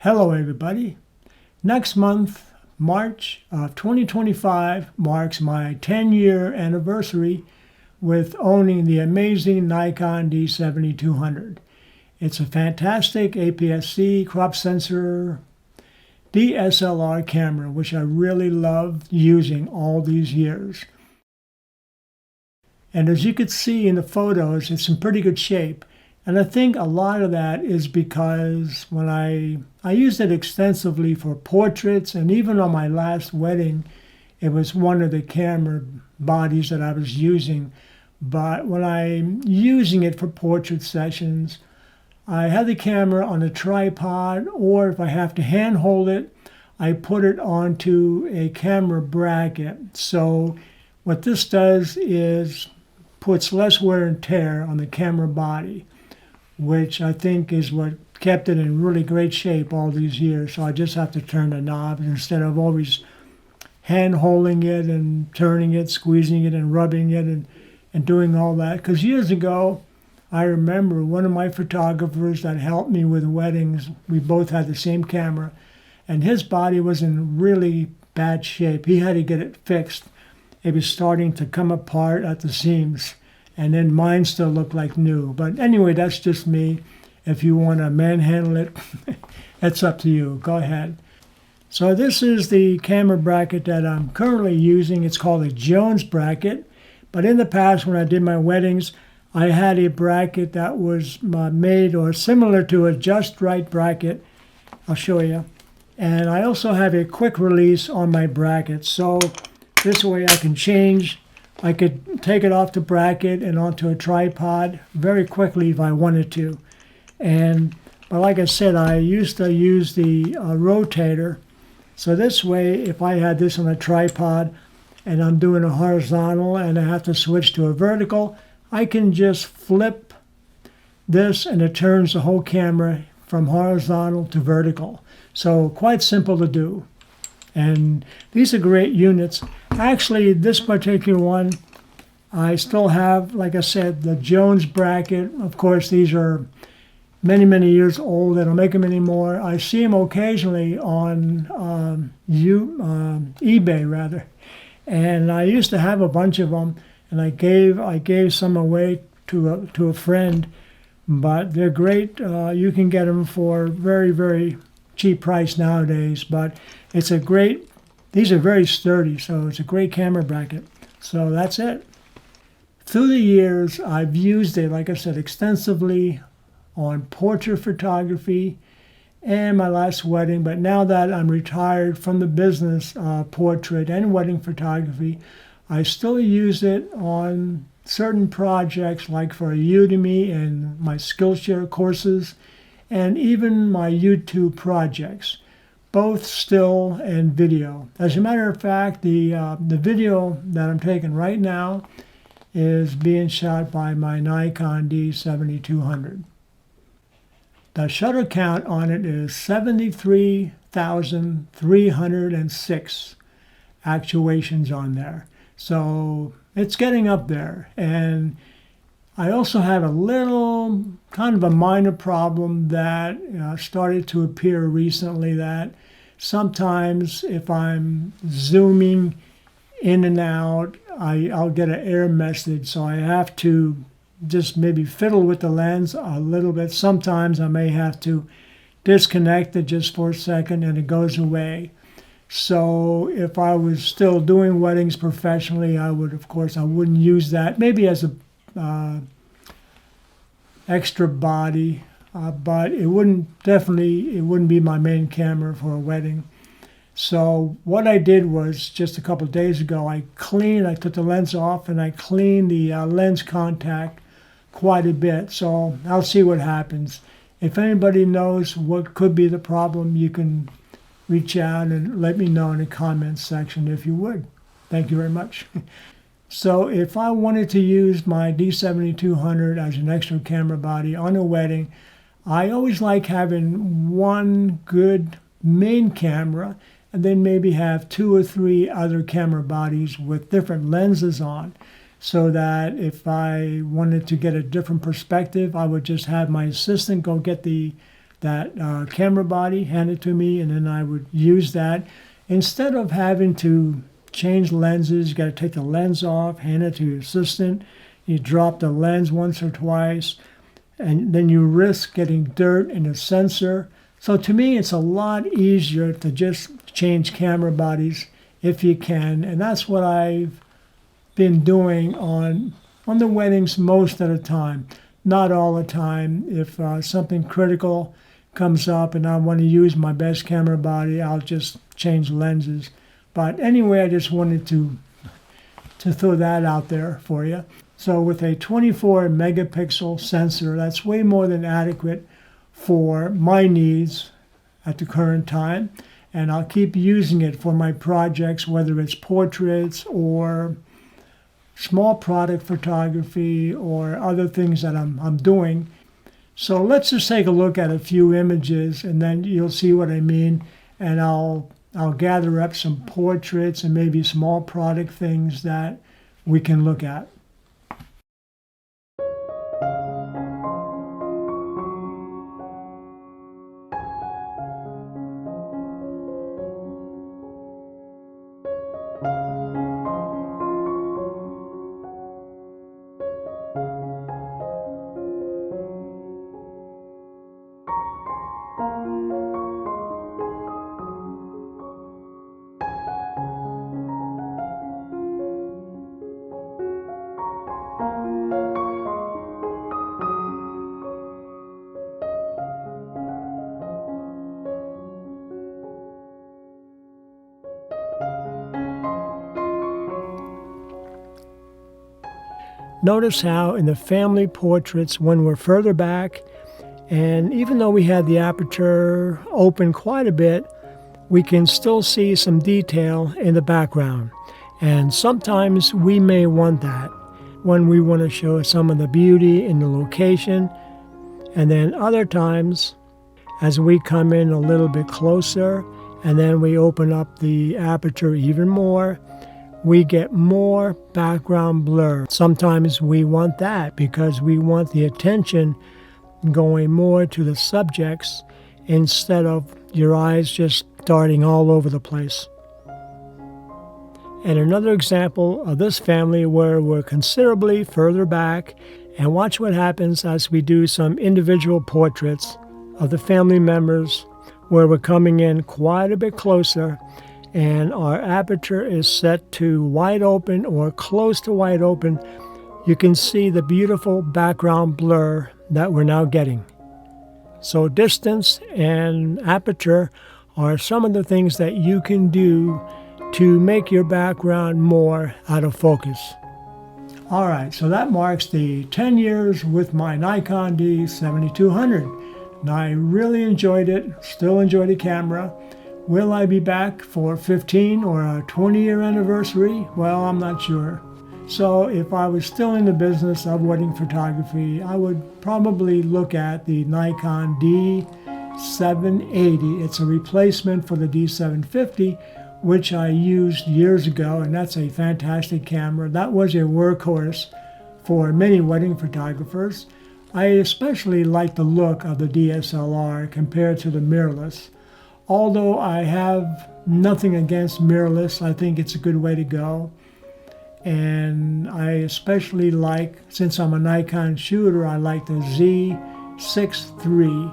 Hello everybody. Next month, March of 2025, marks my 10-year anniversary with owning the amazing Nikon D7200. It's a fantastic APS-C crop sensor DSLR camera, which I really love using all these years. And as you could see in the photos, it's in pretty good shape. And I think a lot of that is because when I used it extensively for portraits, and even on my last wedding, it was one of the camera bodies that I was using. But when I'm using it for portrait sessions, I have the camera on a tripod, or if I have to hand hold it, I put it onto a camera bracket. So what this does is puts less wear and tear on the camera body, which I think is what kept it in really great shape all these years. So I just have to turn the knob instead of always hand holding it and turning it, squeezing it and rubbing it and doing all that. Because years ago, I remember one of my photographers that helped me with weddings, we both had the same camera, and his body was in really bad shape. He had to get it fixed. It was starting to come apart at the seams. And then mine still looked like new. But anyway, that's just me. If you want to manhandle it, it's up to you. Go ahead. So this is the camera bracket that I'm currently using. It's called a Jones bracket. But in the past, when I did my weddings, I had a bracket that was made or similar to a Just Right bracket. I'll show you. And I also have a quick release on my bracket. So this way I can change. I could take it off the bracket and onto a tripod very quickly if I wanted to. But like I said, I used to use the rotator. So this way, if I had this on a tripod and I'm doing a horizontal and I have to switch to a vertical, I can just flip this and it turns the whole camera from horizontal to vertical. So quite simple to do. And these are great units. Actually, this particular one, I still have, like I said, the Jones bracket. Of course, these are many, many years old. They don't make them anymore. I see them occasionally on eBay, rather. And I used to have a bunch of them, and I gave some away to a friend. But they're great. You can get them for very, very cheap price nowadays, but it's a great, these are very sturdy, so it's a great camera bracket. So that's it. Through the years, I've used it, like I said, extensively on portrait photography and my last wedding, but now that I'm retired from the business, portrait and wedding photography, I still use it on certain projects, like for Udemy and my Skillshare courses, and even my YouTube projects, both still and video. As a matter of fact, the video that I'm taking right now is being shot by my Nikon D7200. The shutter count on it is 73,306 actuations on there. So it's getting up there. And I also have a little, kind of a minor problem that started to appear recently, that sometimes if I'm zooming in and out, I'll get an error message. So I have to just maybe fiddle with the lens a little bit. Sometimes I may have to disconnect it just for a second and it goes away. So if I was still doing weddings professionally, I wouldn't use that. Maybe as a extra body, but it wouldn't be my main camera for a wedding. So what I did was, just a couple of days ago, I took the lens off and I cleaned the lens contact quite a bit. So I'll see what happens. If anybody knows what could be the problem, you can reach out and let me know in the comments section if you would. Thank you very much. So if I wanted to use my D7200 as an extra camera body on a wedding, I always like having one good main camera and then maybe have 2 or 3 other camera bodies with different lenses on, so that if I wanted to get a different perspective, I would just have my assistant go get the that camera body, hand it to me, and then I would use that. Instead of having to change lenses, you got to take the lens off, hand it to your assistant. You drop the lens once or twice, and then you risk getting dirt in the sensor. So to me, it's a lot easier to just change camera bodies if you can, and that's what I've been doing on the weddings most of the time. Not all the time. If something critical comes up and I want to use my best camera body, I'll just change lenses. But anyway, I just wanted to throw that out there for you. So with a 24 megapixel sensor, that's way more than adequate for my needs at the current time. And I'll keep using it for my projects, whether it's portraits or small product photography or other things that I'm doing. So let's just take a look at a few images and then you'll see what I mean. And I'll gather up some portraits and maybe small product things that we can look at. Notice how in the family portraits, when we're further back, and even though we had the aperture open quite a bit, we can still see some detail in the background. And sometimes we may want that when we want to show some of the beauty in the location. And then other times, as we come in a little bit closer, and then we open up the aperture even more, we get more background blur. Sometimes we want that because we want the attention going more to the subjects instead of your eyes just darting all over the place. And another example of this family where we're considerably further back, and watch what happens as we do some individual portraits of the family members where we're coming in quite a bit closer and our aperture is set to wide open or close to wide open. You can see the beautiful background blur that we're now getting. So distance and aperture are some of the things that you can do to make your background more out of focus. All right, so that marks the 10 years with my Nikon D7200. And I really enjoyed it, still enjoy the camera. Will I be back for 15 or a 20-year anniversary? Well, I'm not sure. So if I was still in the business of wedding photography, I would probably look at the Nikon D780. It's a replacement for the D750, which I used years ago, and that's a fantastic camera. That was a workhorse for many wedding photographers. I especially like the look of the DSLR compared to the mirrorless. Although I have nothing against mirrorless, I think it's a good way to go. And I especially like, since I'm a Nikon shooter, I like the Z6 III.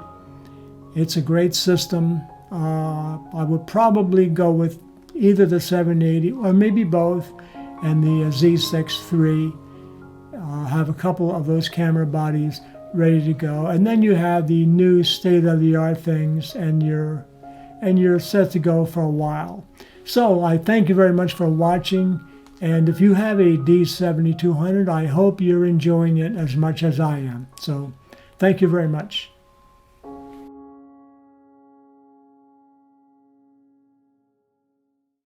It's a great system. I would probably go with either the 780 or maybe both, and the Z6 III. Have a couple of those camera bodies ready to go. And then you have the new state-of-the-art things, and you're set to go for a while. So I thank you very much for watching, and if you have a D7200, I hope you're enjoying it as much as I am. So thank you very much.